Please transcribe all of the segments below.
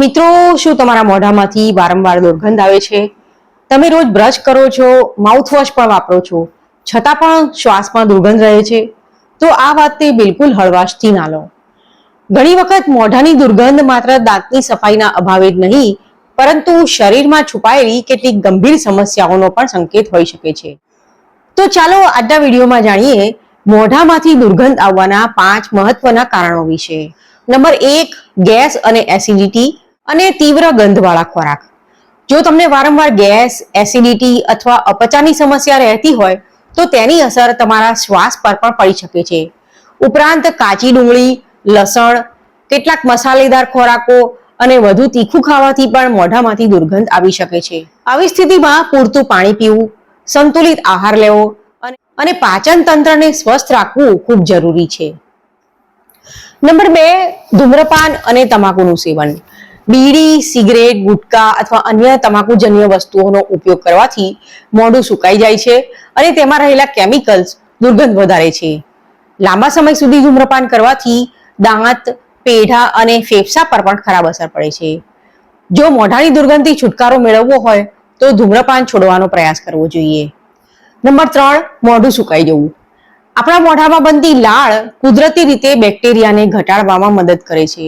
મિત્રો, શું તમારા મોઢામાંથી વારંવાર દુર્ગંધ આવે છે? તમે રોજ બ્રશ કરો છો, માઉથવોશ પણ વાપરો છો, છતાં પણ શ્વાસમાં દુર્ગંધ રહે છે? તો આ વાતને બિલકુલ હળવાશથી ના લો. ઘણી વખત મોઢાની દુર્ગંધ માત્ર દાંતની સફાઈના અભાવે જ નહીં, પરંતુ શરીરમાં છુપાયેલી કેટલીક ગંભીર સમસ્યાઓનો પણ સંકેત હોઈ શકે છે. તો ચાલો આજના વિડીયોમાં જાણીએ મોઢામાંથી દુર્ગંધ આવવાના 5 મહત્વના કારણો વિશે. નંબર 1, ગેસ અને એસિડિટી અને તીવ્ર ગંધવાળા ખોરાક. જો તમને વારંવાર ગેસ, એસિડિટી અથવા અપચાની સમસ્યા રહેતી હોય તો તેની અસર તમારા શ્વાસ પર પણ પડી શકે છે. ઉપરાંત કાચી ડુંગળી, લસણ, કેટલાક મસાલેદાર ખોરાકો અને વધુ તીખું ખાવાથી પણ મોઢામાંથી દુર્ગંધ આવી શકે છે. આવી સ્થિતિમાં પૂરતું પાણી પીવું, સંતુલિત આહાર લેવો અને પાચન તંત્રને સ્વસ્થ રાખવું ખૂબ જરૂરી છે. નંબર 2, ધૂમ્રપાન અને તમાકુનું સેવન. બીડી, સિગરેટ, ગુટકા અથવા અન્ય તમાકુજન્ય વસ્તુઓનો ઉપયોગ કરવાથી મોઢું સુકાઈ જાય છે અને તેમાં રહેલા કેમિકલ્સ દુર્ગંધ વધારે છે. લાંબા સમય સુધી ધૂમ્રપાન કરવાથી દાંત, પેઢા અને ફેફસા પર પણ ખરાબ અસર પડે છે. જો મોઢાની દુર્ગંધથી છુટકારો મેળવવો હોય તો ધૂમ્રપાન છોડવાનો પ્રયાસ કરવો જોઈએ. નંબર 3, મોઢું સુકાઈ જવું. આપણા મોઢામાં બનતી લાળ કુદરતી રીતે બેક્ટેરિયાને ઘટાડવામાં મદદ કરે છે,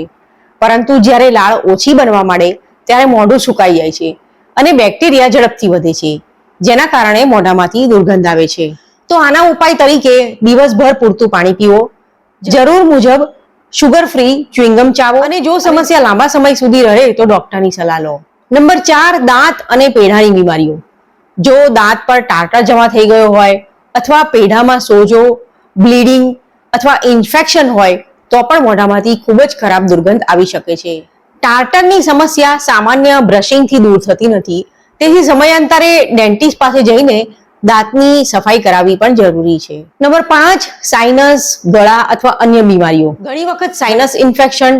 પરંતુ જ્યારે લાળ ઓછી બનવા માંડે ત્યારે મોઢું સુકાઈ જાય છે અને બેક્ટેરિયા ઝડપથી વધે છે, જેના કારણે મોઢામાંથી દુર્ગંધ આવે છે. તો આના ઉપાય તરીકે દિવસભર પૂરતું પાણી પીવો, જરૂર મુજબ શુગર ફ્રી ચ્યુઇંગમ ચાવો અને જો સમસ્યા લાંબા સમય સુધી રહે તો ડોક્ટરની સલાહ લો. નંબર 4, દાંત અને પેઢાની બીમારીઓ. જો દાંત પર ટાટા જમા થઈ ગયો હોય અથવા પેઢામાં સોજો, બ્લીડિંગ અથવા ઇન્ફેક્શન હોય તો પણ મોઢામાંથી ખૂબ જ ખરાબ દુર્ગંધ આવી શકે છે. ટાર્ટરની સમસ્યા સામાન્ય બ્રશિંગથી દૂર થતી નથી, તેથી સમયાંતરે ડેન્ટિસ્ટ પાસે જઈને દાંતની સફાઈ કરાવવી પણ જરૂરી છે. નંબર 5, સાઇનસ, ગળા અથવા અન્ય બીમારીઓ. ઘણી વખત સાઇનસ ઇન્ફેક્શન,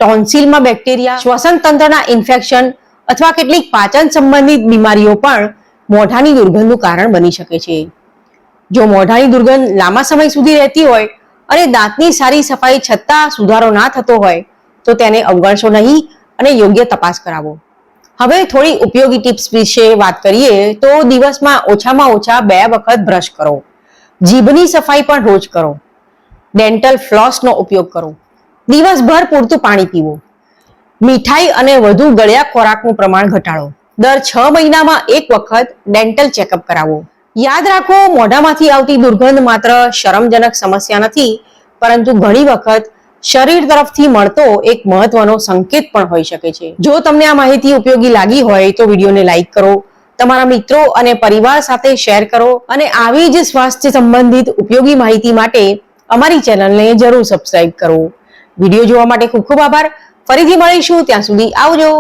ટોન્સિલમાં બેક્ટેરિયા, શ્વસન તંત્રના ઇન્ફેક્શન અથવા કેટલીક પાચન સંબંધિત બીમારીઓ પણ મોઢાની દુર્ગંધનું કારણ બની શકે છે. જો મોઢાની દુર્ગંધ લાંબા સમય સુધી રહેતી હોય અને દાંતની સારી સફાઈ છતાં સુધારો ના થતો હોય તો તેને અવગણશો નહીં અને યોગ્ય તપાસ કરાવો. હવે થોડી ઉપયોગી ટિપ્સ વિશે વાત કરીએ તો દિવસમાં ઓછામાં ઓછા 2 વખત બ્રશ કરો. જીભની સફાઈ પણ રોજ કરો. ડેન્ટલ ફ્લોસનો ઉપયોગ કરો. દિવસભર પૂરતું પાણી પીવું. મીઠાઈ અને વધુ ગળ્યા ખોરાકનું પ્રમાણ ઘટાડો. દર 6 મહિનામાં 1 વખત ડેન્ટલ ચેકઅપ કરાવો. યાદ રાખો, મોઢામાંથી આવતી દુર્ગંધ માત્ર શરમજનક સમસ્યા નથી, પરંતુ ઘણી વખત શરીર તરફથી મળતો એક મહત્વનો સંકેત પણ હોઈ શકે છે. જો તમને આ માહિતી ઉપયોગી લાગી હોય તો વિડીયોને લાઈક કરો, તમારા મિત્રો અને પરિવાર સાથે શેર કરો અને આવી જ સ્વાસ્થ્ય સંબંધિત ઉપયોગી માહિતી માટે અમારી ચેનલને જરૂર સબસ્ક્રાઇબ કરો. વિડીયો જોવા માટે ખૂબ ખૂબ આભાર. ફરીથી મળીશું, ત્યાં સુધી આવજો.